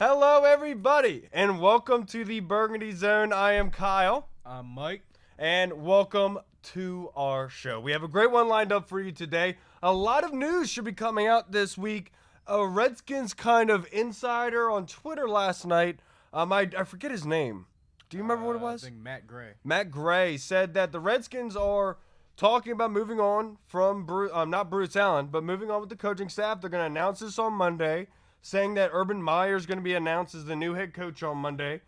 Hello, everybody, and welcome to the Burgundy Zone. I am Kyle. I'm Mike. And welcome to our show. We have a great one lined up for you today. A lot of news should be coming out this week. A Redskins kind of insider on Twitter last night, I forget his name. Do you remember what it was? I think Matt Gray. Matt Gray said that the Redskins are talking about moving on from, not Bruce Allen, but moving on with the coaching staff. They're going to announce this on Monday, saying that Urban Meyer is going to be announced as the new head coach on Monday.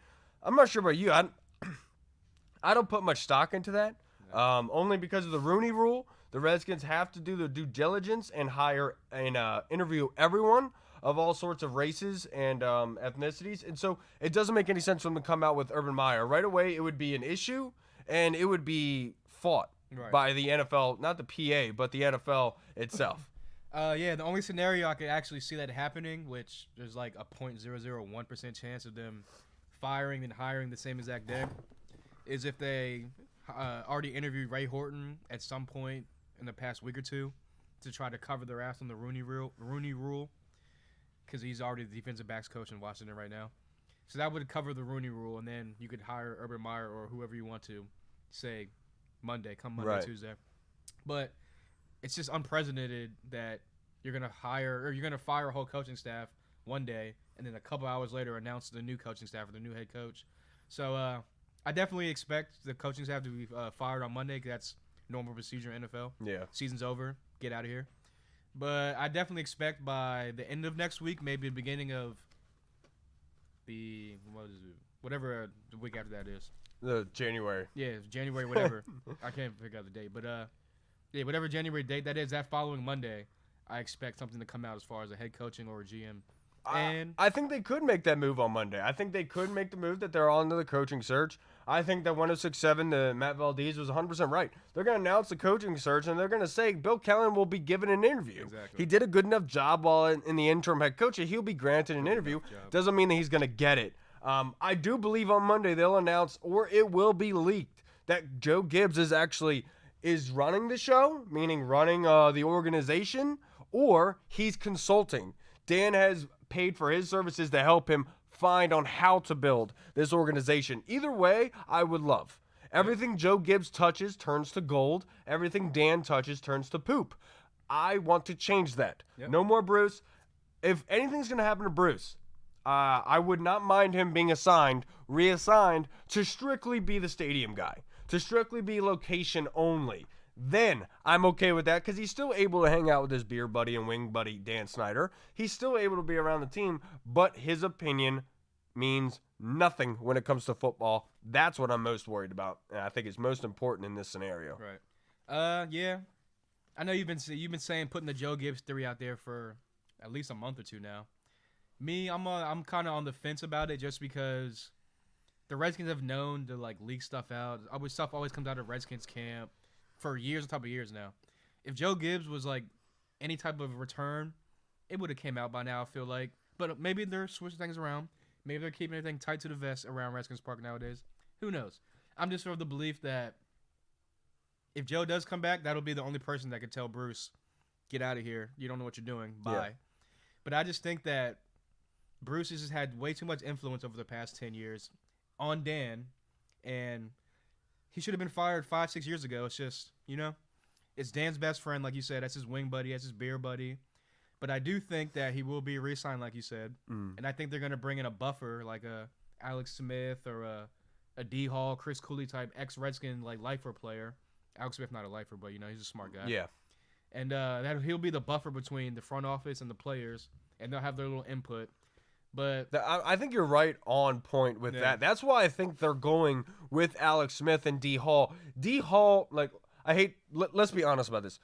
I'm not sure about you. I don't put much stock into that, only because of the Rooney Rule. The Redskins have to do their due diligence and hire and interview everyone of all sorts of races and ethnicities. And so it doesn't make any sense for them to come out with Urban Meyer. Right away, it would be an issue, and it would be fought by the NFL, not the PA, but the NFL itself. The only scenario I could actually see that happening, which there's like a 0.001% chance of them firing and hiring the same exact day, is if they already interviewed Ray Horton at some point in the past week or two to try to cover their ass on the Rooney Rule, because he's already the defensive backs coach in Washington right now. So that would cover the Rooney Rule, and then you could hire Urban Meyer or whoever you want to, say Monday, Tuesday. But it's just unprecedented that you're gonna fire a whole coaching staff one day, and then a couple hours later announce the new coaching staff or the new head coach. So I definitely expect the coaching staff to be fired on Monday, because that's normal procedure in NFL. Yeah, season's over, get out of here. But I definitely expect by the end of next week, maybe the beginning of whatever the week after that is. The January. Yeah, January, whatever. I can't figure out the date, but whatever January date that is, that following Monday, I expect something to come out as far as a head coaching or a GM. And I think they could make that move on Monday. I think they could make the move that they're on to the coaching search. I think that 1067 to Matt Valdez was 100% right. They're going to announce the coaching search, and they're going to say Bill Kellen will be given an interview. Exactly. He did a good enough job while in the interim head coach. He'll be granted an interview. Doesn't mean that he's going to get it. I do believe on Monday they'll announce, or it will be leaked, that Joe Gibbs is running the show, meaning running the organization, or he's consulting. Dan has paid for his services to help him find on how to build this organization. Either way, I would love. Everything Joe Gibbs touches turns to gold. Everything Dan touches turns to poop. I want to change that. Yep. No more Bruce. If anything's going to happen to Bruce, I would not mind him being reassigned to strictly be the stadium guy, to strictly be location only. Then I'm okay with that, because he's still able to hang out with his beer buddy and wing buddy, Dan Snyder. He's still able to be around the team, but his opinion means nothing when it comes to football. That's what I'm most worried about, and I think it's most important in this scenario. Right. Yeah. I know you've been saying putting the Joe Gibbs theory out there for at least a month or two now. Me, I'm kind of on the fence about it, just because the Redskins have known to leak stuff out. Stuff always comes out of Redskins camp for years on top of years now. If Joe Gibbs was any type of return, it would have came out by now, I feel like. But maybe they're switching things around. Maybe they're keeping everything tight to the vest around Redskins Park nowadays. Who knows? I'm just of the belief that if Joe does come back, that'll be the only person that could tell Bruce, get out of here. You don't know what you're doing. Bye. Yeah. But I just think that Bruce has just had way too much influence over the past 10 years on Dan, and he should have been fired 5-6 years ago. It's just, it's Dan's best friend, like you said. That's his wing buddy. That's his beer buddy. But I do think that he will be re-signed, like you said. And I think they're going to bring in a buffer, like a Alex Smith or a D. Hall, Chris Cooley type ex-Redskin lifer player. Alex Smith, not a lifer, but, he's a smart guy. Yeah. And he'll be the buffer between the front office and the players, and they'll have their little input. But I think you're right on point with that. That's why I think they're going with Alex Smith and D. Hall. D. Hall, let's be honest about this.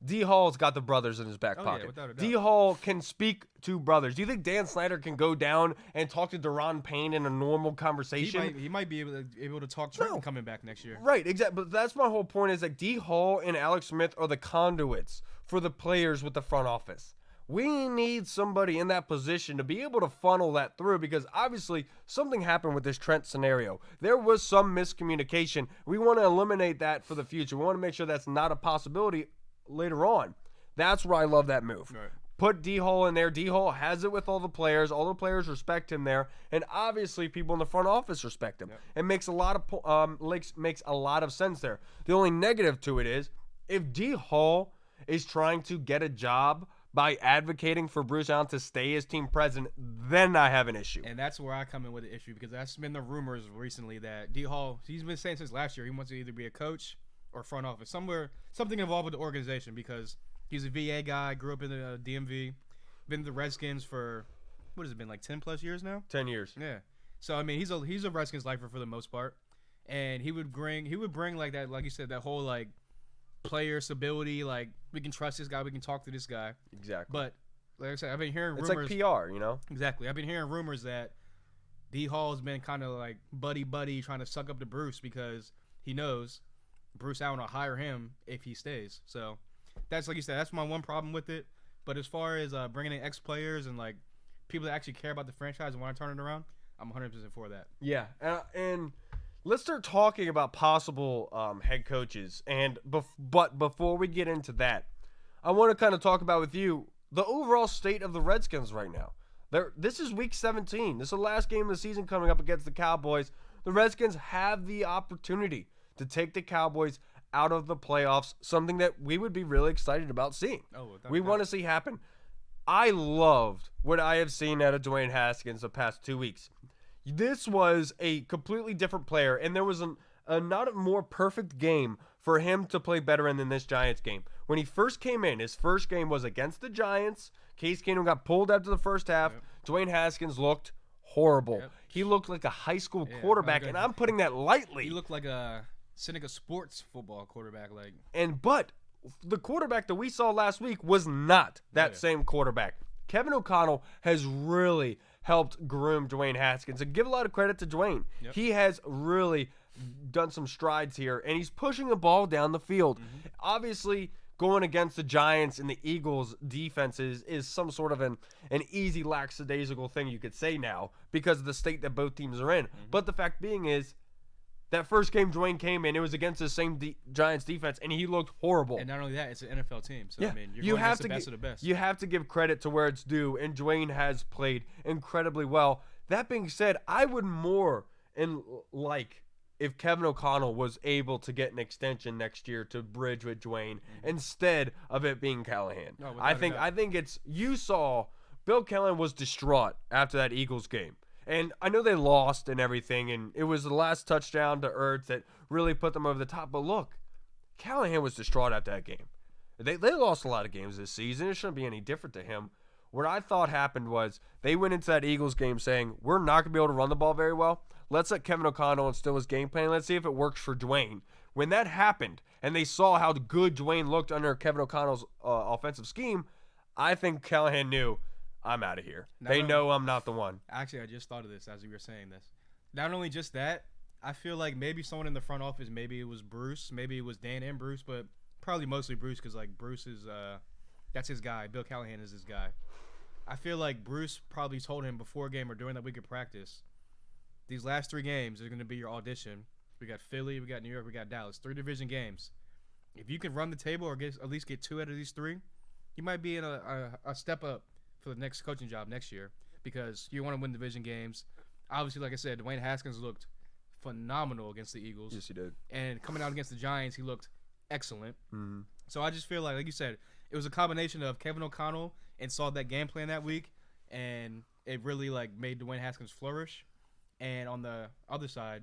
D. Hall's got the brothers in his back pocket. Without a doubt. D. Hall can speak to brothers. Do you think Dan Snyder can go down and talk to Deron Payne in a normal conversation? He might be able to talk Trenton coming back next year. Right, exactly. But that's my whole point, is that D. Hall and Alex Smith are the conduits for the players with the front office. We need somebody in that position to be able to funnel that through, because obviously something happened with this Trent scenario. There was some miscommunication. We want to eliminate that for the future. We want to make sure that's not a possibility later on. That's where I love that move. Right. put D-Hole in there. D-Hole has it with all the players. All the players respect him there, and obviously people in the front office respect him. Yep. It makes a lot of sense there. The only negative to it is if D-Hole is trying to get a job by advocating for Bruce Allen to stay as team president, then I have an issue. And that's where I come in with the issue, because that's been the rumors recently that D-Hall, he's been saying since last year, he wants to either be a coach or front office, something involved with the organization, because he's a VA guy, grew up in the DMV, been to the Redskins for, what has it been, like 10 plus years now? 10 years. Yeah. So I mean, he's a Redskins lifer for the most part, and he would bring like that, like you said, that whole like player stability, like we can trust this guy, we can talk to this guy. Exactly. But like I said, I've been hearing it's rumors. like PR, you know? Exactly. I've been hearing rumors that D-Hall's been kind of like buddy trying to suck up to Bruce, because he knows Bruce Allen will hire him if he stays. So that's, like you said, that's my one problem with it. But as far as bringing in ex-players and like people that actually care about the franchise and want to turn it around, I'm 100% for that. Yeah, and let's start talking about possible head coaches. And but before we get into that, I want to kind of talk about with you the overall state of the Redskins right now. This is week 17. This is the last game of the season coming up against the Cowboys. The Redskins have the opportunity to take the Cowboys out of the playoffs, something that we would be really excited about seeing. We want to see happen. I loved what I have seen out of Dwayne Haskins the past 2 weeks. This was a completely different player, and there was not a more perfect game for him to play better in than this Giants game. When he first came in, his first game was against the Giants. Case Keenum got pulled after the first half. Yep. Dwayne Haskins looked horrible. Yep. He looked like a high school quarterback, and I'm putting that lightly. He looked like a Seneca Sports football quarterback. But the quarterback that we saw last week was not that same quarterback. Kevin O'Connell has really helped groom Dwayne Haskins, and give a lot of credit to Dwayne. Yep. He has really done some strides here, and he's pushing the ball down the field. Mm-hmm. Obviously, going against the Giants and the Eagles' defenses is some sort of an easy lackadaisical thing you could say now because of the state that both teams are in. Mm-hmm. But the fact being is, that first game Dwayne came in, it was against the same Giants defense, and he looked horrible. And not only that, it's an NFL team. So, Yeah. I mean, You going have against to the best of the best. You have to give credit to where it's due, and Dwayne has played incredibly well. That being said, I would more like if Kevin O'Connell was able to get an extension next year to bridge with Dwayne instead of it being Callahan. No, without I a think doubt. it's, you saw Bill Callahan was distraught after that Eagles game. And I know they lost and everything, and it was the last touchdown to Ertz that really put them over the top. But look, Callahan was distraught after that game. They lost a lot of games this season. It shouldn't be any different to him. What I thought happened was they went into that Eagles game saying, we're not going to be able to run the ball very well. Let's let Kevin O'Connell instill his game plan. Let's see if it works for Dwayne. When that happened and they saw how good Dwayne looked under Kevin O'Connell's offensive scheme, I think Callahan knew, I'm out of here. They know I'm not the one. Actually, I just thought of this as you were saying this. Not only just that, I feel like maybe someone in the front office, maybe it was Bruce, maybe it was Dan and Bruce, but probably mostly Bruce, because like Bruce is that's his guy. Bill Callahan is his guy. I feel like Bruce probably told him before a game or during that week of practice, these last 3 games are going to be your audition. We got Philly, we got New York, we got Dallas. 3 division games. If you can run the table or at least get 2 out of these 3, you might be in a step up for the next coaching job next year, because you want to win division games. Obviously, like I said, Dwayne Haskins looked phenomenal against the Eagles. Yes, he did. And coming out against the Giants, he looked excellent. Mm-hmm. So I just feel like you said, it was a combination of Kevin O'Connell installed that game plan that week, and it really like made Dwayne Haskins flourish. And on the other side,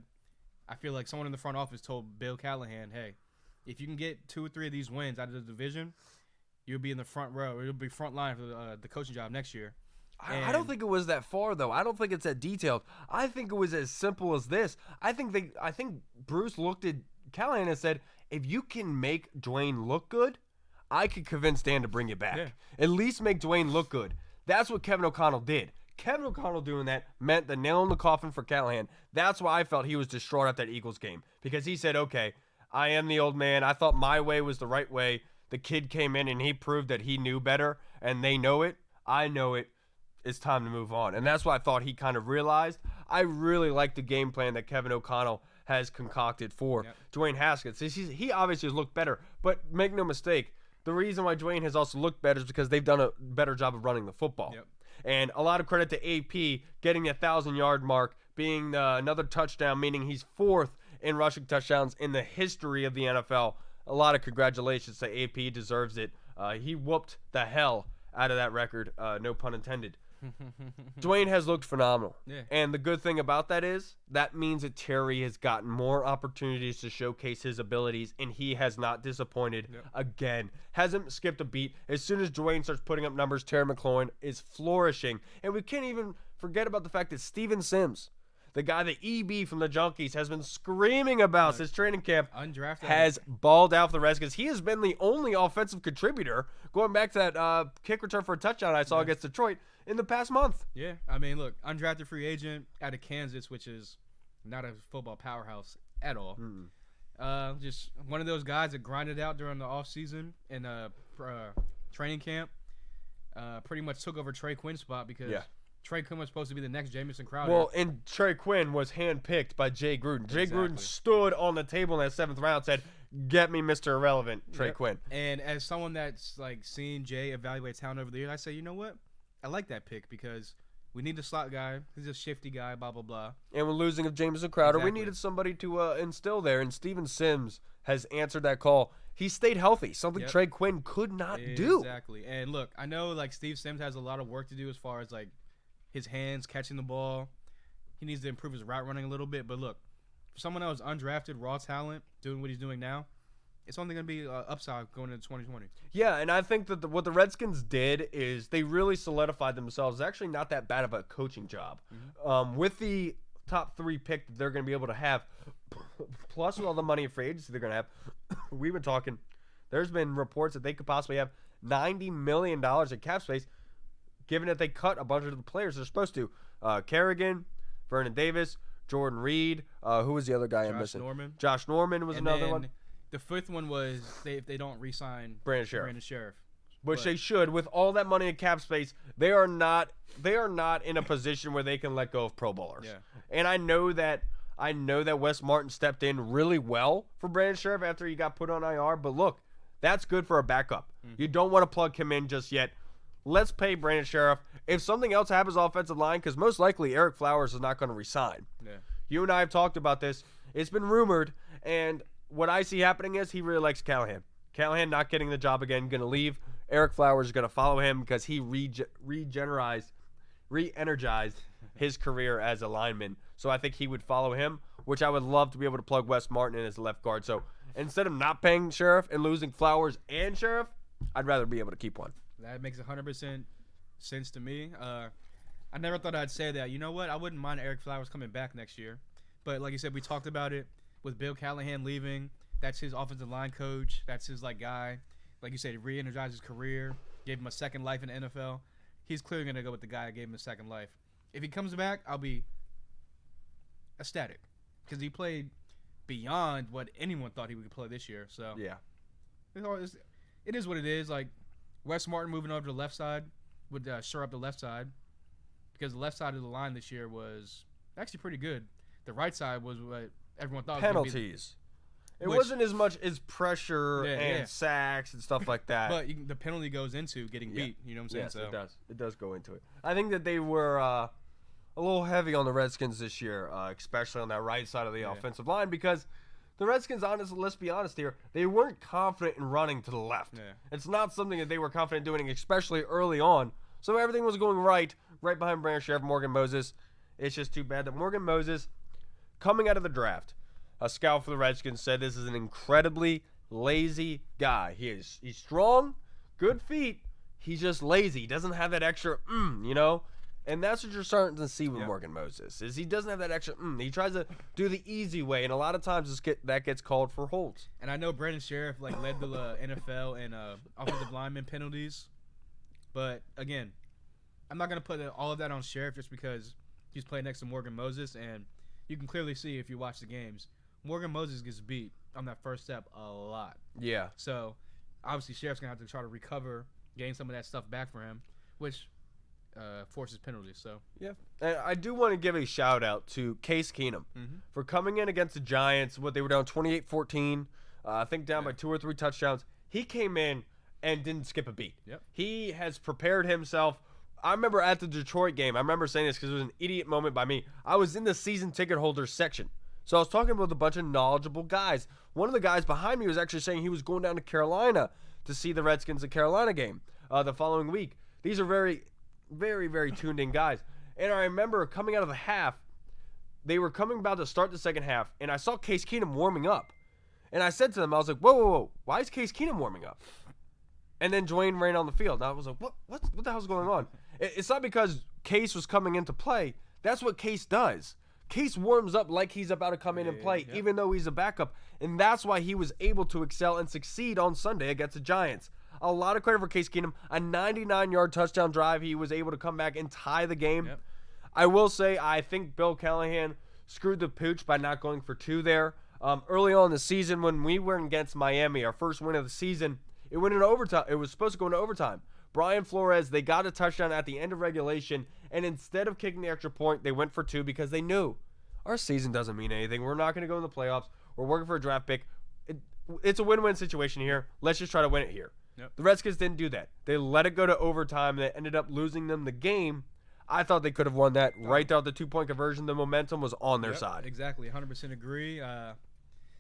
I feel like someone in the front office told Bill Callahan, hey, if you can get 2 or 3 of these wins out of the division, you'll be in the front row, or you'll be front line for the coaching job next year. I don't think it was that far, though. I don't think it's that detailed. I think it was as simple as this. I think Bruce looked at Callahan and said, if you can make Dwayne look good, I could convince Dan to bring you back. Yeah. At least make Dwayne look good. That's what Kevin O'Connell did. Kevin O'Connell doing that meant the nail in the coffin for Callahan. That's why I felt he was distraught at that Eagles game, because he said, okay, I am the old man. I thought my way was the right way. The kid came in and he proved that he knew better, and they know it. I know it. It's time to move on. And that's what I thought he kind of realized. I really like the game plan that Kevin O'Connell has concocted for Dwayne Haskins. He obviously has looked better, but make no mistake, the reason why Dwayne has also looked better is because they've done a better job of running the football. Yep. And a lot of credit to AP getting the 1,000-yard mark, being another touchdown, meaning he's 4th in rushing touchdowns in the history of the NFL. A lot of congratulations to AP. Deserves it. He whooped the hell out of that record. No pun intended. Dwayne has looked phenomenal. Yeah. And the good thing about that is that means that Terry has gotten more opportunities to showcase his abilities, and he has not disappointed again. Hasn't skipped a beat. As soon as Dwayne starts putting up numbers, Terry McLaurin is flourishing. And we can't even forget about the fact that Steven Sims, the guy that EB from the Junkies has been screaming about since training camp, undrafted, has balled out for the Redskins. He has been the only offensive contributor, going back to that kick return for a touchdown I saw against Detroit in the past month. Yeah, I mean, look, undrafted free agent out of Kansas, which is not a football powerhouse at all. Just one of those guys that grinded out during the offseason and training camp. Pretty much took over Trey Quinn's spot because Trey Quinn was supposed to be the next Jamison Crowder. Well, and Trey Quinn was handpicked by Jay Gruden. Jay Gruden stood on the table in that 7th round and said, "Get me Mr. Irrelevant, Trey Quinn." And as someone that's like seen Jay evaluate talent over the years, I say, you know what? I like that pick because we need a slot guy. He's a shifty guy, blah, blah, blah. And we're losing of Jamison Crowder. We needed somebody to instill there, and Steven Sims has answered that call. He stayed healthy, something Trey Quinn could not do. Exactly. And look, I know like Steve Sims has a lot of work to do as far as like his hands catching the ball. He needs to improve his route running a little bit. But look, for someone that was undrafted, raw talent, doing what he's doing now, it's only going to be upside going into 2020. Yeah, and I think that what the Redskins did is they really solidified themselves. It's actually not that bad of a coaching job. With the top 3 pick that they're going to be able to have, plus with all the money in free agency they're going to have, we've been talking, there's been reports that they could possibly have $90 million in cap space, given that they cut a bunch of the players they're supposed to. Kerrigan, Vernon Davis, Jordan Reed, who was the other guy I'm missing? Josh Norman was another one. The 5th one was if they don't re-sign Brandon Sheriff. Which But they should. With all that money in cap space, they are not in a position where they can let go of Pro Bowlers. Yeah. And I know that Wes Martin stepped in really well for Brandon Sheriff after he got put on IR. But look, that's good for a backup. You don't want to plug him in just yet. Let's pay Brandon Sheriff. If something else happens offensive line, because most likely Eric Flowers is not going to resign. Yeah. You and I have talked about this. It's been rumored, and what I see happening is he really likes Callahan. Callahan not getting the job again, going to leave. Eric Flowers is going to follow him because he re-energized his career as a lineman. So I think he would follow him, which I would love to be able to plug Wes Martin in as a left guard. So instead of not paying Sheriff and losing Flowers and Sheriff, I'd rather be able to keep one. That makes 100% sense to me. I never thought I'd say that. You know what? I wouldn't mind Eric Flowers coming back next year. But like you said, we talked about it. With Bill Callahan leaving, that's his offensive line coach. That's his guy. Like you said, he re-energized his career, gave him a second life in the NFL. He's clearly going to go with the guy that gave him a second life. If he comes back, I'll be ecstatic because he played beyond what anyone thought he would play this year. So yeah, it is what it is. Like Wes Martin moving over to the left side would shore up the left side because the left side of the line this year was actually pretty good. The right side was what everyone thought penalties. It wasn't as much as pressure and sacks and stuff like that. But the penalty goes into getting beat. You know what I'm saying? Yes, it does. It does go into it. I think that they were a little heavy on the Redskins this year, especially on that right side of the offensive line, because the Redskins, honestly, let's be honest here, they weren't confident in running to the left. Yeah. It's not something that they were confident doing, especially early on. So everything was going right behind Brandon Sheriff, Morgan Moses. It's just too bad that Morgan Moses, coming out of the draft, a scout for the Redskins said this is an incredibly lazy guy. He's strong, good feet. He's just lazy. He doesn't have that extra, you know? And that's what you're starting to see with Morgan Moses, is he doesn't have that extra, He tries to do the easy way, and a lot of times that gets called for holds. And I know Brandon Sheriff led the NFL in offensive lineman penalties. But, again, I'm not going to put all of that on Sheriff just because he's playing next to Morgan Moses, and you can clearly see if you watch the games, Morgan Moses gets beat on that first step a lot. Yeah. So, obviously, Sheriff's going to have to try to recover, gain some of that stuff back for him, which forces penalties. So yeah. And I do want to give a shout-out to Case Keenum for coming in against the Giants. What they were down 28-14, I think down by 2 or 3 touchdowns. He came in and didn't skip a beat. Yep. He has prepared himself. I remember at the Detroit game, I remember saying this because it was an idiot moment by me. I was in the season ticket holders section. So I was talking with a bunch of knowledgeable guys. One of the guys behind me was actually saying he was going down to Carolina to see the Redskins and Carolina game the following week. These are very, very, very tuned in guys. And I remember coming out of the half, they were coming about to start the second half, and I saw Case Keenum warming up. And I said to them, I was like, whoa, why is Case Keenum warming up? And then Dwayne ran on the field. And I was like, what the hell's going on? It's not because Case was coming into play. That's what Case does. Case warms up like he's about to come in and play, even though he's a backup. And that's why he was able to excel and succeed on Sunday against the Giants. A lot of credit for Case Keenum. A 99-yard touchdown drive. He was able to come back and tie the game. Yep. I will say I think Bill Callahan screwed the pooch by not going for 2 there. Early on in the season when we were against Miami, our first win of the season, it went into overtime. It was supposed to go into overtime. Brian Flores, they got a touchdown at the end of regulation, and instead of kicking the extra point, they went for 2 because they knew our season doesn't mean anything. We're not going to go in the playoffs. We're working for a draft pick. It's a win-win situation here. Let's just try to win it here. Yep. The Redskins didn't do that. They let it go to overtime, and it ended up losing them the game. I thought they could have won that right there at the 2-point conversion. The momentum was on their side. Exactly, 100% agree.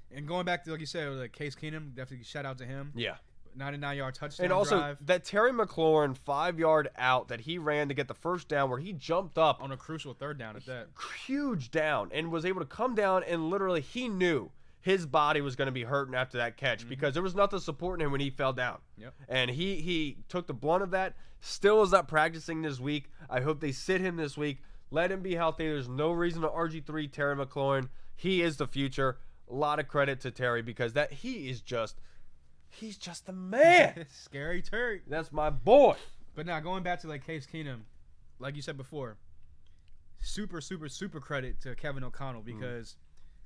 And going back to, like you said, with Case Keenum, definitely shout out to him. Yeah. 99-yard touchdown and also, drive. that Terry McLaurin 5-yard out that he ran to get the first down where he jumped up. On a crucial third down at that. Huge down. And was able to come down and literally he knew his body was going to be hurting after that catch because there was nothing supporting him when he fell down. Yep. And he took the blunt of that. Still is not practicing this week. I hope they sit him this week. Let him be healthy. There's no reason to RG3 Terry McLaurin. He is the future. A lot of credit to Terry because he's just the man. Scary Terry. That's my boy. But now going back to Case Keenum, like you said before, super credit to Kevin O'Connell because,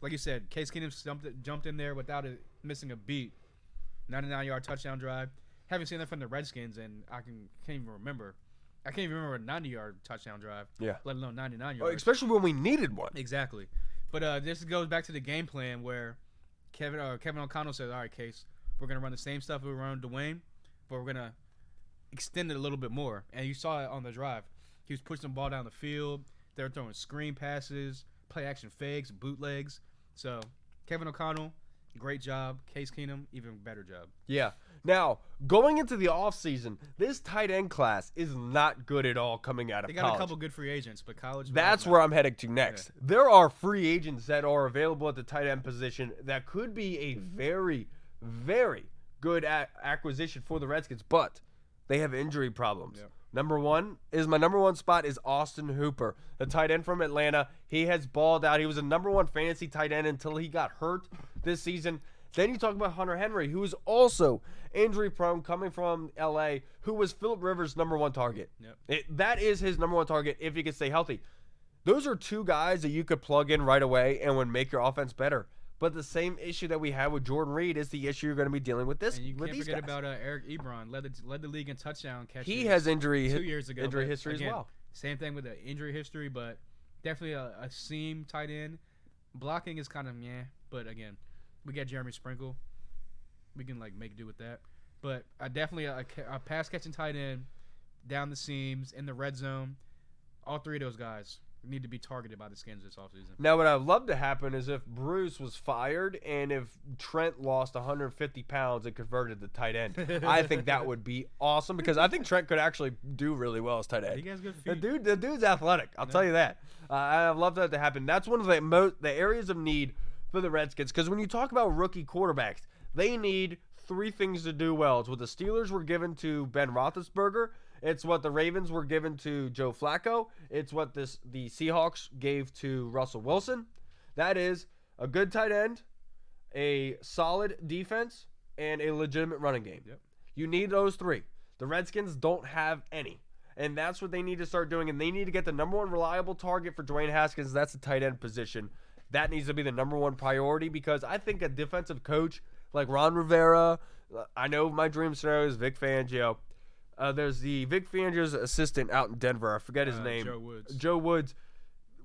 like you said, Case Keenum jumped in there without missing a beat. 99-yard touchdown drive. Haven't seen that from the Redskins, and I can't even remember. I can't even remember a 90-yard touchdown drive. Yeah. Let alone 99 yards. Especially when we needed one. Exactly. But this goes back to the game plan where Kevin O'Connell said, all right, Case, we're going to run the same stuff we run Dwayne, but we're going to extend it a little bit more. And you saw it on the drive. He was pushing the ball down the field. They were throwing screen passes, play-action fakes, bootlegs. So Kevin O'Connell, great job. Case Keenum, even better job. Yeah. Now, going into the offseason, this tight end class is not good at all coming out of college. They got a couple good free agents, but college. That's where I'm heading to next. Yeah. There are free agents that are available at the tight end position that could be a very, very good acquisition for the Redskins, but they have injury problems. Yep. My number one spot is Austin Hooper, the tight end from Atlanta. He has balled out. He was a number 1 fantasy tight end until he got hurt this season. Then you talk about Hunter Henry, who is also injury-prone, coming from L.A., who was Phillip Rivers' number 1 target. Yep. That is his number 1 target if he can stay healthy. Those are 2 guys that you could plug in right away and would make your offense better. But the same issue that we have with Jordan Reed is the issue you're going to be dealing with this. And you can't forget guys. About Eric Ebron, led the league in touchdown catches. He has 2 years ago. Injury history again, as well. Same thing with the injury history, but definitely a seam tight end. Blocking is kind of but again, we got Jeremy Sprinkle. We can make do with that. But definitely a pass catching tight end down the seams in the red zone. All 3 of those guys need to be targeted by the Skins this offseason. Now, what I'd love to happen is if Bruce was fired and if Trent lost 150 pounds and converted to tight end. I think that would be awesome because I think Trent could actually do really well as tight end. He has good feet. The dude's athletic. I'll tell you that. I'd love that to happen. That's one of the areas of need for the Redskins because when you talk about rookie quarterbacks, they need 3 things to do well. It's what the Steelers were given to Ben Roethlisberger. It's what the Ravens were given to Joe Flacco. It's what the Seahawks gave to Russell Wilson. That is a good tight end, a solid defense, and a legitimate running game. Yep. You need those 3. The Redskins don't have any. And that's what they need to start doing. And they need to get the number 1 reliable target for Dwayne Haskins. That's the tight end position. That needs to be the number 1 priority because I think a defensive coach like Ron Rivera, I know my dream scenario is Vic Fangio. There's the Vic Fangio's assistant out in Denver. I forget his name. Joe Woods.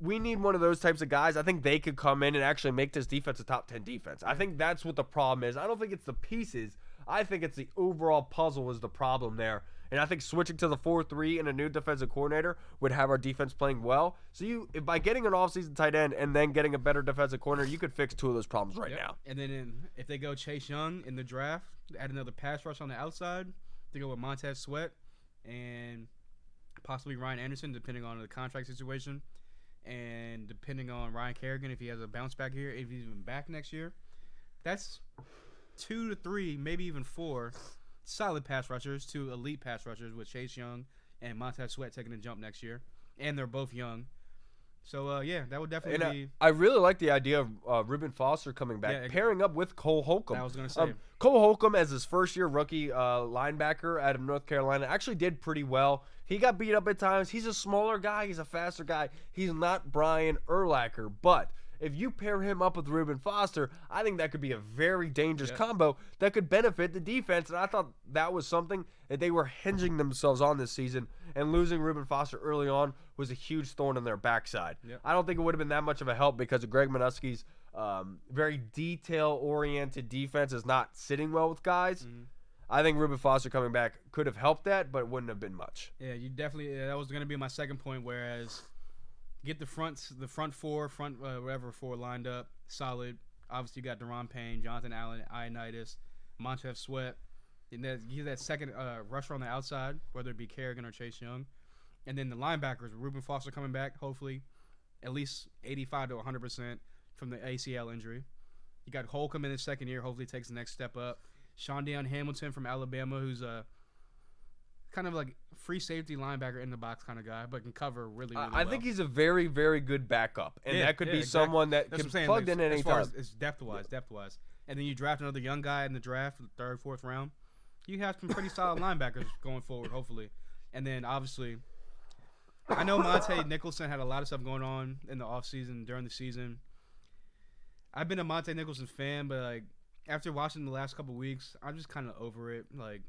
We need one of those types of guys. I think they could come in and actually make this defense a top 10 defense. I think that's what the problem is. I don't think it's the pieces. I think it's the overall puzzle is the problem there. And I think switching to the 4-3 and a new defensive coordinator would have our defense playing well. So by getting an offseason tight end and then getting a better defensive coordinator, you could fix two of those problems right now. And then if they go Chase Young in the draft, add another pass rush on the outside, they go with Montez Sweat and possibly Ryan Anderson, depending on the contract situation. And depending on Ryan Kerrigan, if he has a bounce back here, if he's even back next year, that's 2 to 3, maybe even 4 solid pass rushers, 2 elite pass rushers with Chase Young and Montez Sweat taking a jump next year. And they're both young. So, that would definitely be... I really like the idea of Reuben Foster coming back, pairing up with Cole Holcomb. I was going to say. Cole Holcomb, as his first-year rookie linebacker out of North Carolina, actually did pretty well. He got beat up at times. He's a smaller guy. He's a faster guy. He's not Brian Urlacher. But if you pair him up with Reuben Foster, I think that could be a very dangerous combo that could benefit the defense. And I thought that was something that they were hinging themselves on this season. And losing Reuben Foster early on was a huge thorn in their backside. Yep. I don't think it would have been that much of a help because of Greg Minuski's very detail-oriented defense is not sitting well with guys. Mm-hmm. I think Reuben Foster coming back could have helped that, but it wouldn't have been much. Yeah, you definitely. That was going to be my second point. Whereas, get the front four lined up solid. Obviously, you got Deron Payne, Jonathan Allen, Ioannidis, Montez Sweat, and get that second rusher on the outside, whether it be Kerrigan or Chase Young, and then the linebackers. Reuben Foster coming back, hopefully, at least 85 to 100% from the ACL injury. You got Holcomb in his second year, hopefully takes the next step up. Sean Deion Hamilton from Alabama, who's a kind of like free safety linebacker in the box kind of guy, but can cover really well. I think he's a very, very good backup, and that could be someone that can plug in at any time. It's depth-wise. And then you draft another young guy in the draft, the third, fourth round. You have some pretty solid linebackers going forward, hopefully. And then, obviously, I know Monte Nicholson had a lot of stuff going on in the offseason, during the season. I've been a Monte Nicholson fan, but, like, after watching the last couple weeks, I'm just kind of over it. Like,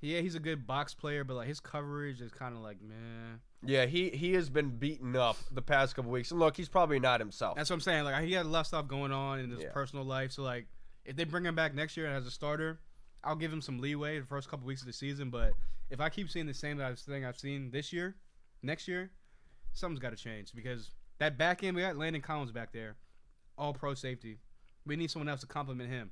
yeah, he's a good box player, but like his coverage is kind of like, meh. Yeah, he has been beaten up the past couple weeks, and look, he's probably not himself. That's what I'm saying. Like, he had a lot of stuff going on in his personal life. So like, if they bring him back next year as a starter, I'll give him some leeway the first couple weeks of the season. But if I keep seeing the same thing I've seen this year, next year, something's got to change because that back end we got Landon Collins back there, all pro safety. We need someone else to complement him.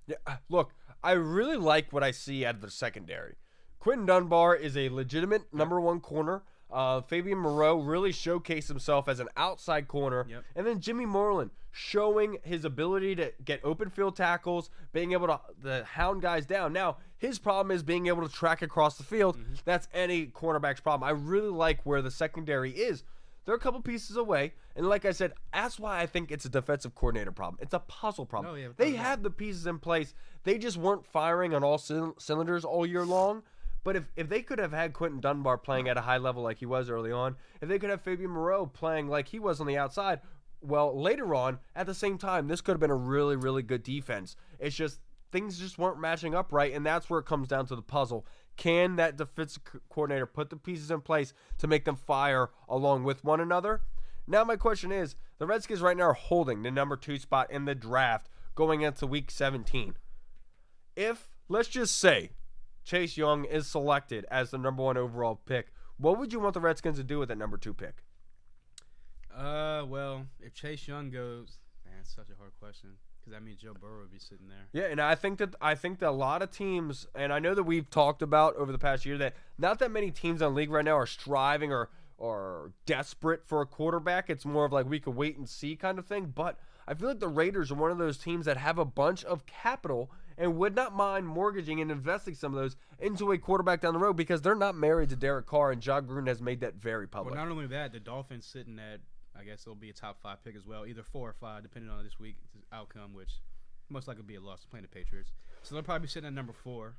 Yeah, look, I really like what I see out of the secondary. Quentin Dunbar is a legitimate number one corner. Fabian Moreau really showcased himself as an outside corner. Yep. And then Jimmy Moreland showing his ability to get open field tackles, being able to hound guys down. Now, his problem is being able to track across the field. Mm-hmm. That's any cornerback's problem. I really like where the secondary is. They're a couple pieces away, and like I said, that's why I think it's a defensive coordinator problem. It's a puzzle problem. They have the pieces in place. They just weren't firing on all cylinders all year long. But if they could have had Quentin Dunbar playing at a high level like he was early on, if they could have Fabian Moreau playing like he was on the outside, well, later on, at the same time, this could have been a really, really good defense. It's just things just weren't matching up right, and that's where it comes down to the puzzle. Can that defensive coordinator put the pieces in place to make them fire along with one another? Now my question is, the Redskins right now are holding the number 2 spot in the draft going into week 17. If, let's just say, Chase Young is selected as the number 1 overall pick, what would you want the Redskins to do with that number 2 pick? Well, if Chase Young goes, man, it's such a hard question. Because that means Joe Burrow would be sitting there. Yeah, and I think that a lot of teams, and I know that we've talked about over the past year that not that many teams in the league right now are striving or desperate for a quarterback. It's more of like we could wait and see kind of thing. But I feel like the Raiders are one of those teams that have a bunch of capital and would not mind mortgaging and investing some of those into a quarterback down the road because they're not married to Derek Carr, and John Gruden has made that very public. Well, not only that, the Dolphins sitting at, I guess it'll be a top 5 pick as well, either 4 or 5, depending on this week's outcome, which most likely will be a loss to playing the Patriots. So they'll probably be sitting at number 4,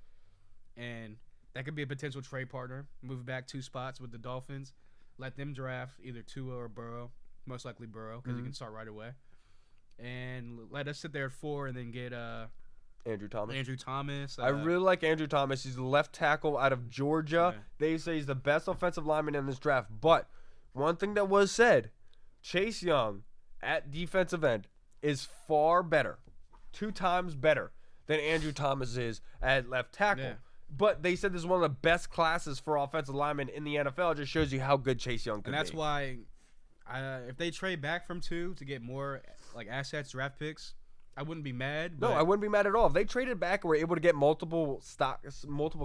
and that could be a potential trade partner. Move back 2 spots with the Dolphins, let them draft either Tua or Burrow, most likely Burrow, because you can start right away, and let us sit there at 4 and then get Andrew Thomas. I really like Andrew Thomas. He's the left tackle out of Georgia. Yeah. They say he's the best offensive lineman in this draft. But one thing that was said, Chase Young at defensive end is far better, 2 times better than Andrew Thomas is at left tackle. Yeah. But they said this is one of the best classes for offensive linemen in the NFL. It just shows you how good Chase Young can be. And that's why, if they trade back from 2 to get more like assets, draft picks, I wouldn't be mad. No, I wouldn't be mad at all. If they traded back and were able to get multiple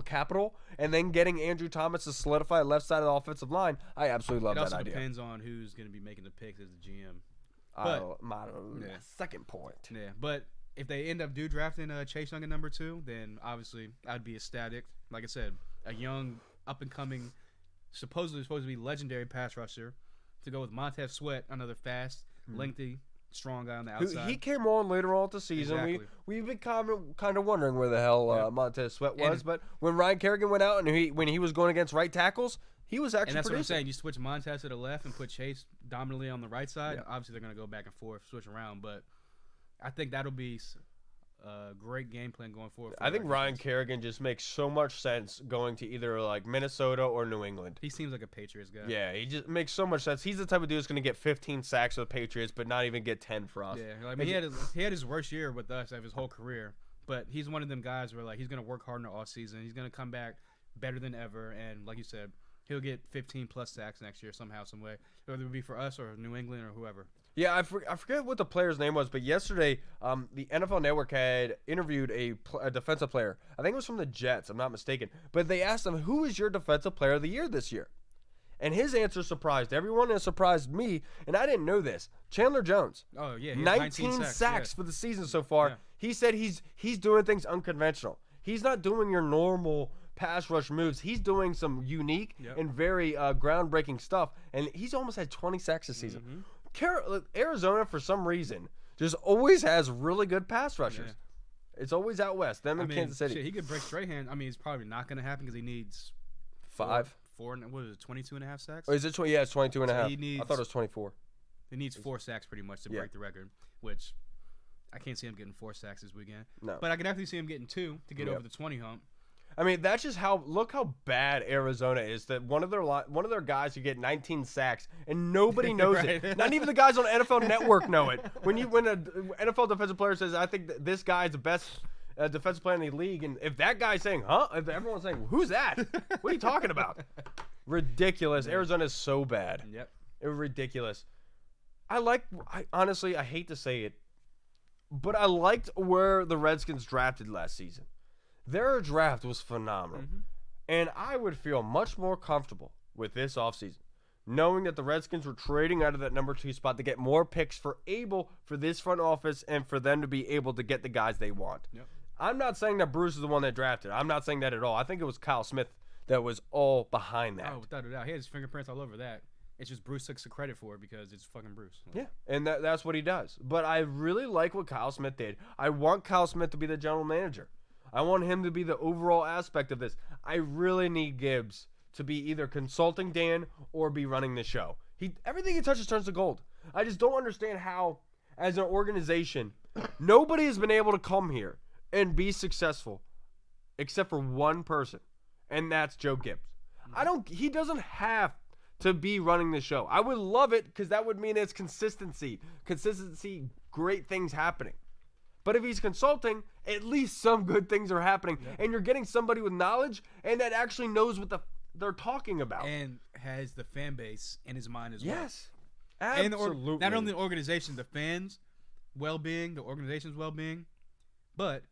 capital, and then getting Andrew Thomas to solidify the left side of the offensive line, I absolutely love that idea. It also depends on who's going to be making the picks as the GM. Second point. Yeah, but if they end up drafting Chase Young at number 2, then obviously I'd be ecstatic. Like I said, a young, up-and-coming, supposed to be legendary pass rusher to go with Montez Sweat, another fast, lengthy, strong guy on the outside. He came on later on the season. Exactly. We've been kind of wondering where the hell Montez Sweat was, but when Ryan Kerrigan went out and when he was going against right tackles, he was actually And that's producing. what I'm saying. You switch Montez to the left and put Chase dominantly on the right side. Yeah. Obviously, they're going to go back and forth, switch around, but I think that'll be a great game plan going forward. I think Ryan Kerrigan just makes so much sense going to either like Minnesota or New England. He seems like a Patriots guy. Yeah, he just makes so much sense. He's the type of dude that's going to get 15 sacks for the Patriots, but not even get 10 for us. Yeah, I mean, he had his worst year with us of his whole career, but he's one of them guys where like he's going to work hard in the offseason. He's going to come back better than ever, and like you said, he'll get 15-plus sacks next year somehow, some way, whether it be for us or New England or whoever. Yeah, I forget what the player's name was, but yesterday the NFL Network had interviewed a defensive player. I think it was from the Jets, I'm not mistaken. But they asked him, who is your defensive player of the year this year? And his answer surprised everyone and surprised me, and I didn't know this. Chandler Jones. Oh, yeah. 19 sacks for the season so far. Yeah. He said he's doing things unconventional. He's not doing your normal pass rush moves. He's doing some unique and very groundbreaking stuff, and he's almost had 20 sacks this season. Mm-hmm. Arizona, for some reason, just always has really good pass rushers. Yeah. It's always out west. Them in Kansas City. Shit, he could break Strahan. I mean, it's probably not going to happen because he needs 5. What is it, 22.5 sacks? Oh, is it 20? Yeah, it's 22.5. So I thought it was 24. He needs 4 sacks pretty much to break the record, which I can't see him getting 4 sacks this weekend. No. But I can definitely see him getting 2 to get over the 20 hump. I mean, that's just look how bad Arizona is. That one of their guys who get 19 sacks and nobody knows it. Not even the guys on NFL Network know it. When an NFL defensive player says, "I think this guy's the best defensive player in the league," and if that guy's saying, "Huh?" If everyone's saying, "Who's that? What are you talking about?" Ridiculous. Yeah. Arizona is so bad. Yep. It was ridiculous. Honestly, I hate to say it, but I liked where the Redskins drafted last season. Their draft was phenomenal, and I would feel much more comfortable with this offseason, knowing that the Redskins were trading out of that number 2 spot to get more picks for this front office and for them to be able to get the guys they want. Yep. I'm not saying that Bruce is the one that drafted. I'm not saying that at all. I think it was Kyle Smith that was all behind that. Oh, without a doubt. He had his fingerprints all over that. It's just Bruce took some credit for it because it's fucking Bruce. Yeah, and that's what he does. But I really like what Kyle Smith did. I want Kyle Smith to be the general manager. I want him to be the overall aspect of this. I really need Gibbs to be either consulting Dan or be running the show. Everything he touches turns to gold. I just don't understand how, as an organization, nobody has been able to come here and be successful except for one person, and that's Joe Gibbs. He doesn't have to be running the show. I would love it because that would mean it's consistency, great things happening. But if he's consulting, at least some good things are happening. Yeah. And you're getting somebody with knowledge and that actually knows what they're talking about. And has the fan base in his mind as well. Yes. Absolutely. And not only the organization, the fans' well-being, the organization's well-being, but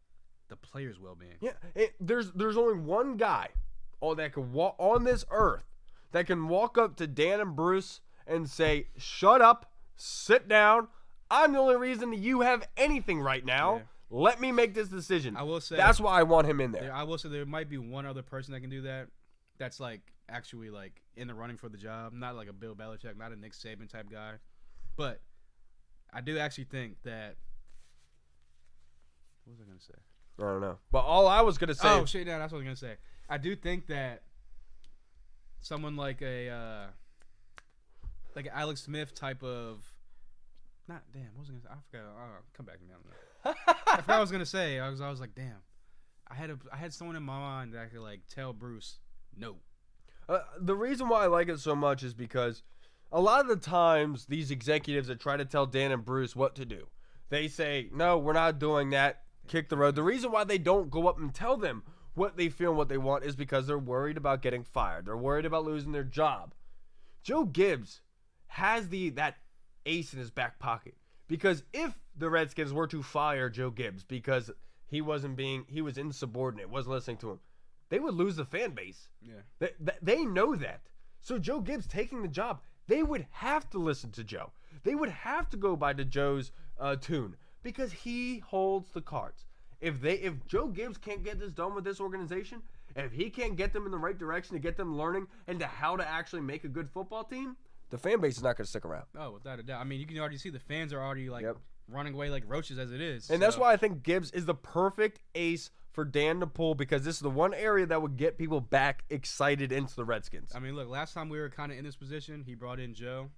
the players' well-being. Yeah. There's only one guy that can walk on this earth that can walk up to Dan and Bruce and say, "Shut up, sit down. I'm the only reason that you have anything right now. Yeah. Let me make this decision." I will say that's why I want him in there. I will say there might be one other person that can do that. That's like actually like in the running for the job. Not like a Bill Belichick, not a Nick Saban type guy. But I do actually think that. What was I gonna say? I don't know. But all I was gonna say. Oh shit! No, that's what I was gonna say. I do think that someone like an Alex Smith type of. What was I gonna say? I forgot. Come back to me on that. I forgot what I was gonna say. I was like, damn. I had someone in my mind that could like tell Bruce no. The reason why I like it so much is because a lot of the times these executives that try to tell Dan and Bruce what to do, they say, "No, we're not doing that. kick the road. The reason why they don't go up and tell them what they feel and what they want is because they're worried about getting fired. They're worried about losing their job. Joe Gibbs has that ace in his back pocket, because if the Redskins were to fire Joe Gibbs because he was insubordinate, wasn't listening to him, they would lose the fan base. Yeah. They know that. So Joe Gibbs taking the job, they would have to listen to Joe. They would have to go by to Joe's tune, because he holds the cards. If Joe Gibbs can't get this done with this organization, and if he can't get them in the right direction to get them learning into how to actually make a good football team, the fan base is not going to stick around. Oh, without a doubt. I mean, you can already see the fans are already running away like roaches as it is. And that's why I think Gibbs is the perfect ace for Dan to pull, because this is the one area that would get people back excited into the Redskins. I mean, look, last time we were kind of in this position, he brought in Joe.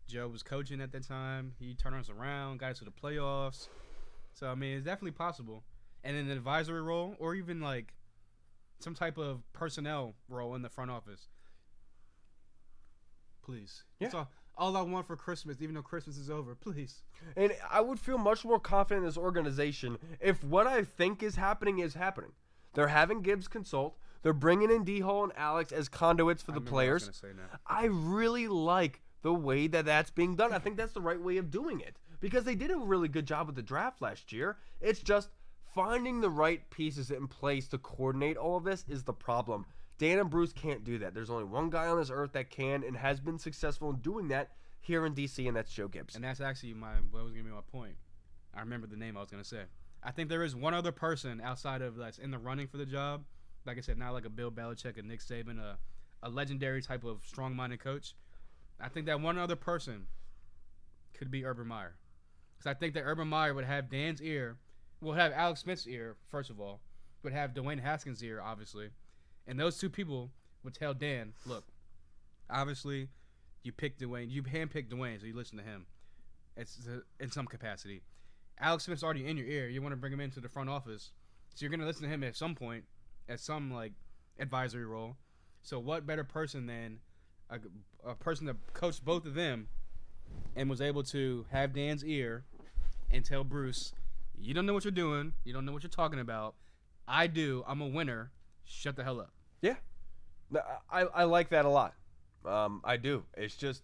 Joe was coaching at that time. He turned us around, got us to the playoffs. So, I mean, it's definitely possible. And in an advisory role, or even like some type of personnel role in the front office. Please. Yeah. That's all I want for Christmas, even though Christmas is over. Please. And I would feel much more confident in this organization if what I think is happening is happening. They're having Gibbs consult. They're bringing in D-Hall and Alex as conduits for the players. I was gonna say now. I really like the way that that's being done. I think that's the right way of doing it, because they did a really good job with the draft last year. It's just finding the right pieces in place to coordinate all of this is the problem. Dan and Bruce can't do that. There's only one guy on this earth that can and has been successful in doing that here in D.C., and that's Joe Gibbs. And that's actually what was going to be my point. I remember the name I was going to say. I think there is one other person outside of that's in the running for the job. Like I said, not like a Bill Belichick, a Nick Saban, a legendary type of strong-minded coach. I think that one other person could be Urban Meyer. Because I think that Urban Meyer would have Dan's ear, would have Alex Smith's ear, first of all, would have Dwayne Haskins' ear, obviously. And those two people would tell Dan, look, obviously you picked Dwayne, you handpicked Dwayne, so you listen to him. It's in some capacity. Alex Smith's already in your ear. You want to bring him into the front office, so you're going to listen to him at some point, at some like advisory role. So what better person than a person that coached both of them and was able to have Dan's ear and tell Bruce, you don't know what you're doing, you don't know what you're talking about. I do. I'm a winner. Shut the hell up. Yeah. I like that a lot. I do. It's just,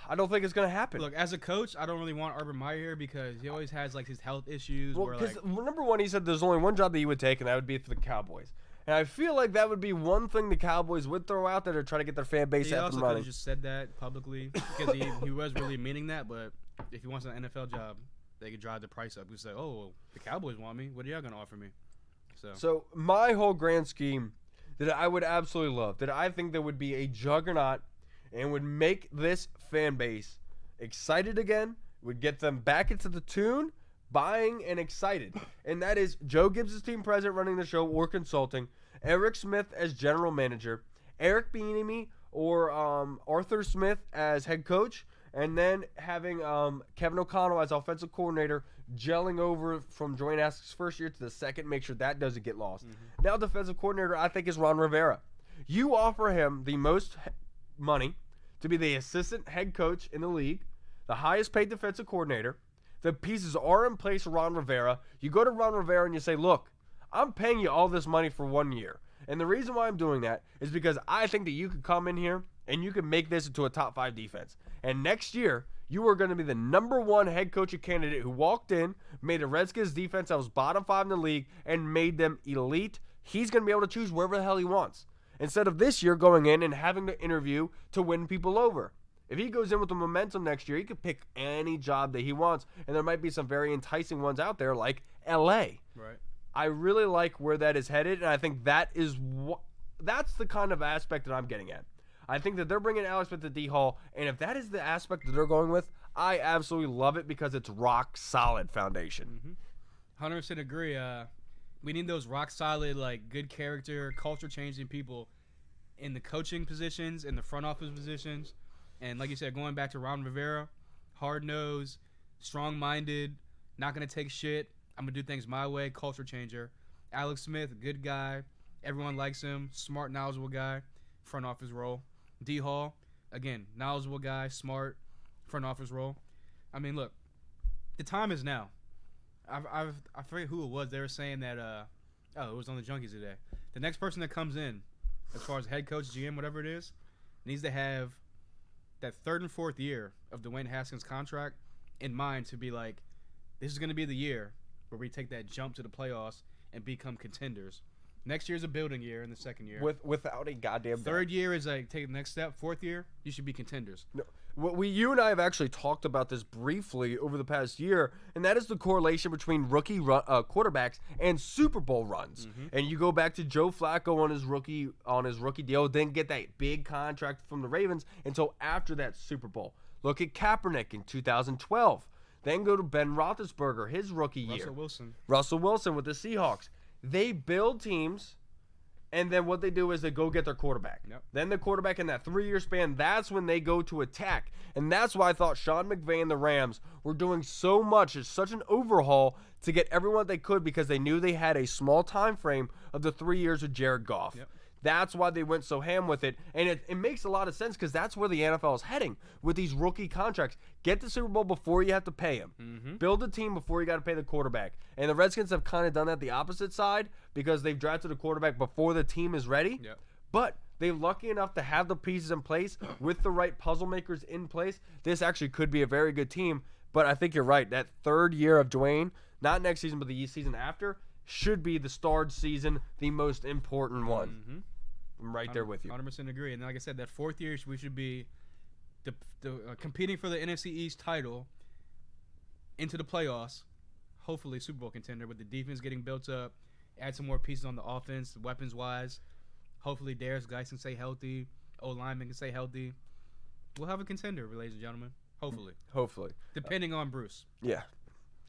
I don't think it's going to happen. Look, as a coach, I don't really want Urban Meyer here because he always has like his health issues. Well, because number one, he said there's only one job that he would take, and that would be for the Cowboys. And I feel like that would be one thing the Cowboys would throw out there to try to get their fan base up and running. He also could have just said that publicly because he was really meaning that. But if he wants an NFL job, they could drive the price up. He say, "Oh, well, the Cowboys want me. What are y'all gonna offer me?" So my whole grand scheme that I would absolutely love, that I think that would be a juggernaut and would make this fan base excited again, would get them back into the tune, buying and excited. And that is Joe Gibbs as team president running the show or consulting, Eric Smith as general manager, Eric Bieniemy or Arthur Smith as head coach, and then having Kevin O'Connell as offensive coordinator, gelling over from Dwayne Haskins' first year to the second, make sure that doesn't get lost. Mm-hmm. Now defensive coordinator, I think, is Ron Rivera. You offer him the most money to be the assistant head coach in the league, the highest paid defensive coordinator. The pieces are in place for Ron Rivera. You go to Ron Rivera and you say, look, I'm paying you all this money for 1 year. And the reason why I'm doing that is because I think that you could come in here and you can make this into a top 5 defense. And next year, you are going to be the number 1 head coaching candidate who walked in, made a Redskins defense that was bottom 5 in the league, and made them elite. He's going to be able to choose wherever the hell he wants. Instead of this year going in and having to interview to win people over. If he goes in with the momentum next year, he could pick any job that he wants. And there might be some very enticing ones out there like L.A. Right. I really like where that is headed, and I think that's the kind of aspect that I'm getting at. I think that they're bringing Alex Smith to D-Hall, and if that is the aspect that they're going with, I absolutely love it because it's rock solid foundation. 100% agree. We need those rock solid, like good character, culture changing people in the coaching positions, in the front office positions, and like you said, going back to Ron Rivera, hard nosed, strong minded, not gonna take shit. I'm gonna do things my way, culture changer. Alex Smith, good guy, everyone likes him, smart, knowledgeable guy, front office role. D-Hall, again, knowledgeable guy, smart, front office role. I mean, look, the time is now. I forget who it was. They were saying that it was on the Junkies today. The next person that comes in, as far as head coach, GM, whatever it is, needs to have that third and fourth year of Dwayne Haskins' contract in mind to be like, this is going to be the year where we take that jump to the playoffs and become contenders. Next year's a building year in the second year. Without a goddamn doubt. Third year is like take the next step. Fourth year, you should be contenders. No. You and I have actually talked about this briefly over the past year, and that is the correlation between rookie quarterbacks and Super Bowl runs. Mm-hmm. And you go back to Joe Flacco on his rookie deal, didn't get that big contract from the Ravens until after that Super Bowl. Look at Kaepernick in 2012. Then go to Ben Roethlisberger, his rookie year. Russell Wilson with the Seahawks. They build teams, and then what they do is they go get their quarterback. Yep. Then the quarterback in that 3-year span, that's when they go to attack. And that's why I thought Sean McVay and the Rams were doing so much. It's such an overhaul to get everyone they could because they knew they had a small time frame of the 3 years with Jared Goff. Yep. That's why they went so ham with it. And it makes a lot of sense because that's where the NFL is heading with these rookie contracts. Get the Super Bowl before you have to pay them. Mm-hmm. Build a team before you got to pay the quarterback. And the Redskins have kind of done that the opposite side because they've drafted a quarterback before the team is ready. Yep. But they're lucky enough to have the pieces in place with the right puzzle makers in place. This actually could be a very good team. But I think you're right. That third year of Dwayne, not next season but the season after, should be the starred season, the most important one. Mm-hmm. I'm right there with you. 100% agree. And like I said, that fourth year we should be competing for the NFC East title into the playoffs. Hopefully Super Bowl contender with the defense getting built up. Add some more pieces on the offense, weapons-wise. Hopefully Darius Geis can stay healthy. O-lineman can stay healthy. We'll have a contender, ladies and gentlemen. Hopefully. Hopefully. Depending on Bruce. Yeah.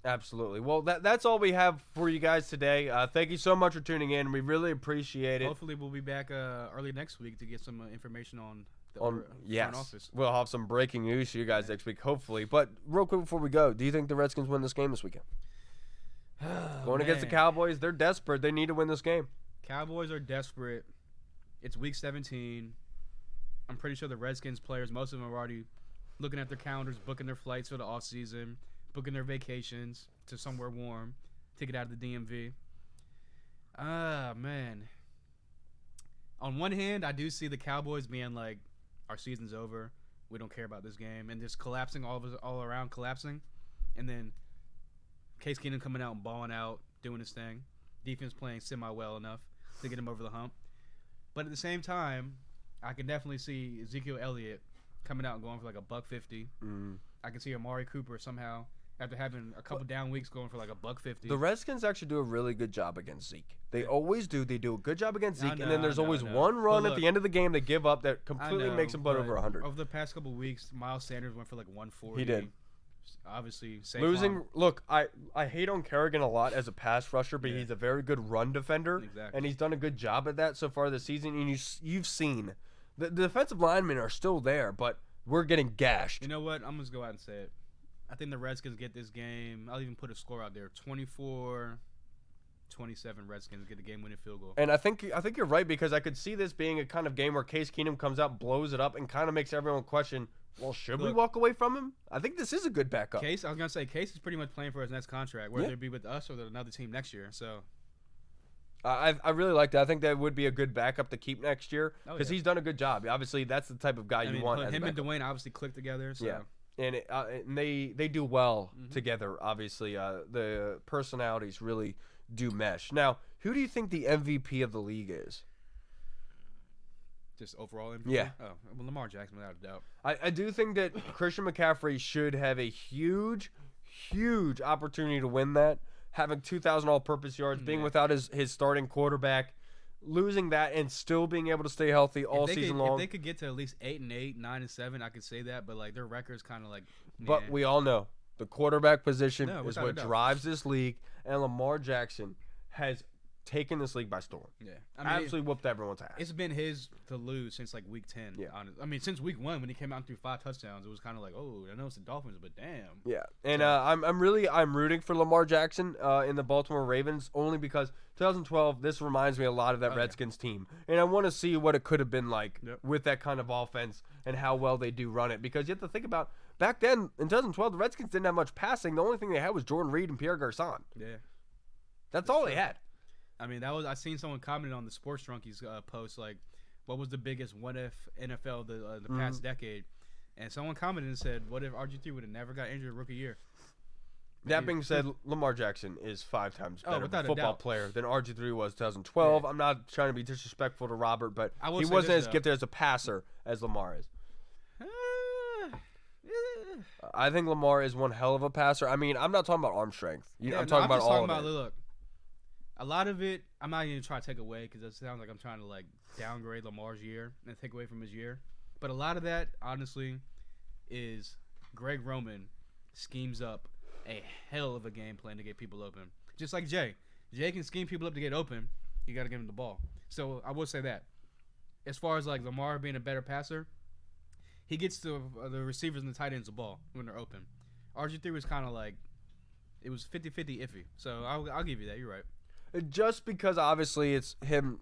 Absolutely. Well, that's all we have for you guys today. Thank you so much for tuning in. We really appreciate it. Hopefully, we'll be back early next week to get some information on the front office. We'll have some breaking news for you guys next week, hopefully. But real quick before we go, do you think the Redskins win this game this weekend? Going against the Cowboys, they're desperate. They need to win this game. Cowboys are desperate. It's week 17. I'm pretty sure the Redskins players, most of them are already looking at their calendars, booking their flights for the offseason, booking their vacations to somewhere warm to get out of the DMV. Man. On one hand, I do see the Cowboys being like, our season's over. We don't care about this game. And just collapsing, all around collapsing. And then Case Keenum coming out and balling out, doing his thing. Defense playing semi-well enough to get him over the hump. But at the same time, I can definitely see Ezekiel Elliott coming out and going for like $150. I can see Amari Cooper somehow, after having a couple down weeks, going for like $150. The Redskins actually do a really good job against Zeke. They always do. They do a good job against Zeke, and then there's always one run at the end of the game they give up that completely makes them put over 100. Over the past couple weeks, Miles Sanders went for like 140. He did. Obviously, losing. Look, I hate on Kerrigan a lot as a pass rusher, but he's a very good run defender, and he's done a good job at that so far this season. And you've seen the defensive linemen are still there, but we're getting gashed. You know what? I'm just go out and say it. I think the Redskins get this game. I'll even put a score out there: 24-27. Redskins get the game-winning field goal. And I think you're right because I could see this being a kind of game where Case Keenum comes out, blows it up, and kind of makes everyone question. Well, should we walk away from him? I think this is a good backup. Case, I was gonna say Case is pretty much playing for his next contract, whether it be with us or another team next year. So, I really like that. I think that would be a good backup to keep next year because he's done a good job. Obviously, that's the type of guy you want. Him and Dwayne obviously click together. So. Yeah, and they do well together. Obviously, the personalities really do mesh. Now, who do you think the MVP of the league is? Just overall MVP? Yeah. Oh, well, Lamar Jackson, without a doubt. I do think that Christian McCaffrey should have a huge opportunity to win that. Having 2,000 all-purpose yards, being without his starting quarterback, losing that and still being able to stay healthy all season long. If they could get to at least 8-8, 9-7, I could say that. But like their record's kind of like. But we all know the quarterback position is what drives this league, and Lamar Jackson has taken this league by storm. Yeah, Absolutely whooped everyone's ass. It's been his to lose since like week 10. Yeah. Since week 1 when he came out and threw 5 touchdowns, it was kind of like, oh, I know it's the Dolphins, but damn. Yeah, and I'm rooting for Lamar Jackson in the Baltimore Ravens only because 2012. This reminds me a lot of that Redskins team, and I want to see what it could have been like with that kind of offense and how well they do run it. Because you have to think about back then in 2012, the Redskins didn't have much passing. The only thing they had was Jordan Reed and Pierre Garçon. Yeah, that's all they had. I seen someone commented on the Sports Drunkies post like, what was the biggest what if NFL the past decade? And someone commented and said, what if RG3 would have never got injured rookie year? That being said, Lamar Jackson is 5 times better football player than RG3 was 2012. Yeah. I'm not trying to be disrespectful to Robert, but he wasn't as gifted as a passer as Lamar is. I think Lamar is one hell of a passer. I mean, I'm not talking about arm strength. I'm talking about all of it. Look, a lot of it, I'm not even trying to take away because it sounds like I'm trying to like downgrade Lamar's year and take away from his year. But a lot of that, honestly, is Greg Roman schemes up a hell of a game plan to get people open. Just like Jay. Jay can scheme people up to get open. You got to give him the ball. So I will say that. As far as like Lamar being a better passer, he gets the receivers and the tight ends the ball when they're open. RG3 was kind of like, it was 50-50 iffy. So I'll give you that. You're right. Just because obviously it's him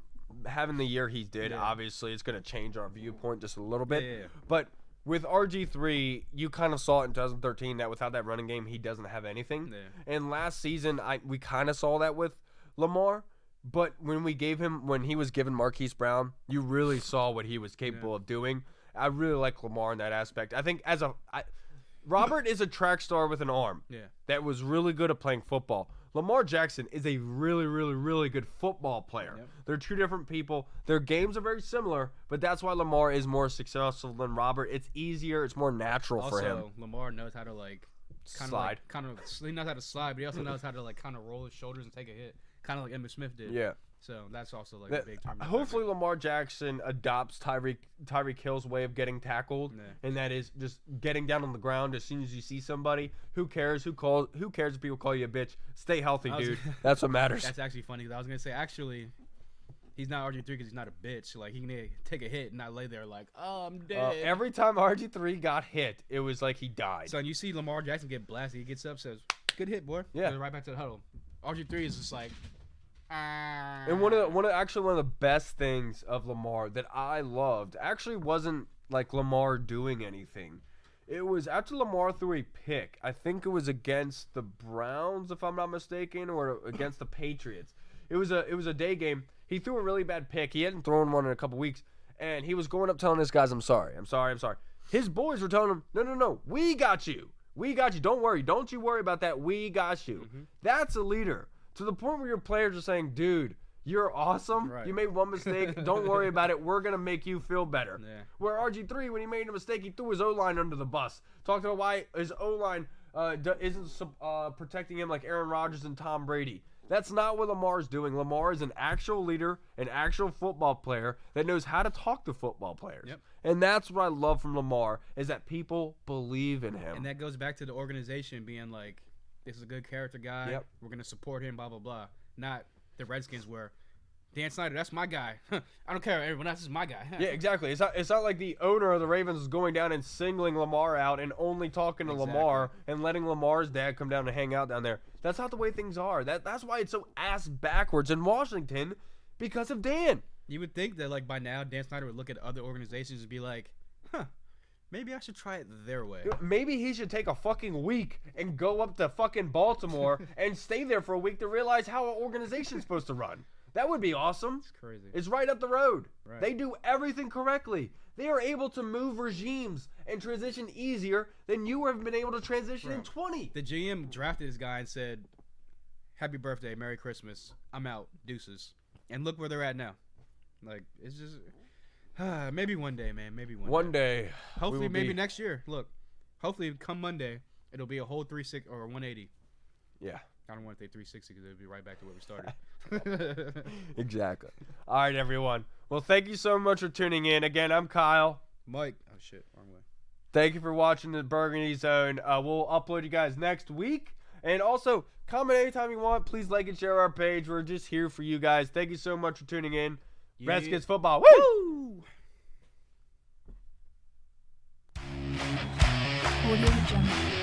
having the year he did, obviously it's going to change our viewpoint just a little bit. Yeah. But with RG3, you kind of saw it in 2013 that without that running game, he doesn't have anything. Yeah. And last season, we kind of saw that with Lamar. But when he was given Marquise Brown, you really saw what he was capable of doing. I really like Lamar in that aspect. I think Robert is a track star with an arm that was really good at playing football. Lamar Jackson is a really, really, really good football player. Yep. They're two different people. Their games are very similar, but that's why Lamar is more successful than Robert. It's easier. It's more natural for him. Also, Lamar knows how to slide. He knows how to slide, but he also knows how to kind of roll his shoulders and take a hit, kind of like Emmitt Smith did. Yeah. So that's also like a big term. Hopefully Lamar Jackson adopts Tyreek Hill's way of getting tackled, and that is just getting down on the ground as soon as you see somebody. Who cares? Who cares if people call you a bitch? Stay healthy, dude. That's what matters. That's actually funny. I was gonna say actually, he's not RG3 because he's not a bitch. Like he can take a hit and not lay there like, oh, I'm dead. Every time RG3 got hit, it was like he died. So you see Lamar Jackson get blasted. He gets up, says, "Good hit, boy." Yeah. Goes right back to the huddle. RG3 is just like. And one of the best things of Lamar that I loved actually wasn't like Lamar doing anything. It was after Lamar threw a pick. I think it was against the Browns, if I'm not mistaken, or against the Patriots. It was a day game. He threw a really bad pick. He hadn't thrown one in a couple weeks, and he was going up telling his guys, "I'm sorry. His boys were telling him, "No, we got you. Don't worry. Don't you worry about that. We got you." Mm-hmm. That's a leader. To the point where your players are saying, "Dude, you're awesome. Right. You made one mistake. Don't worry about it. We're going to make you feel better." Yeah. Where RG3, when he made a mistake, he threw his O-line under the bus. Talked about why his O-line isn't protecting him like Aaron Rodgers and Tom Brady. That's not what Lamar's doing. Lamar is an actual leader, an actual football player that knows how to talk to football players. Yep. And that's what I love from Lamar is that people believe in him. And that goes back to the organization being like, this is a good character guy. Yep. We're going to support him, blah, blah, blah. Not the Redskins where Dan Snyder, that's my guy. I don't care. Everyone else is my guy. Yeah, exactly. It's not like the owner of the Ravens is going down and singling Lamar out and only talking to Lamar and letting Lamar's dad come down and hang out down there. That's not the way things are. That's why it's so ass backwards in Washington because of Dan. You would think that like by now Dan Snyder would look at other organizations and be like, maybe I should try it their way. Maybe he should take a fucking week and go up to fucking Baltimore and stay there for a week to realize how an organization's supposed to run. That would be awesome. It's crazy. It's right up the road. Right. They do everything correctly. They are able to move regimes and transition easier than you have been able to transition in 20. The GM drafted this guy and said, "Happy birthday, Merry Christmas. I'm out. Deuces." And look where they're at now. Like, it's just... maybe one day, man. Maybe one day. Hopefully, maybe next year. Look, hopefully, come Monday, it'll be a whole 360 or 180. Yeah. I don't want to say 360 because it'll be right back to where we started. Exactly. All right, everyone. Well, thank you so much for tuning in. Again, I'm Kyle. Mike. Oh, shit. Wrong way. Thank you for watching the Burgundy Zone. We'll upload you guys next week. And also, comment anytime you want. Please like and share our page. We're just here for you guys. Thank you so much for tuning in. Yeah. Redskins football. Woo! Woo! Audio Jungle.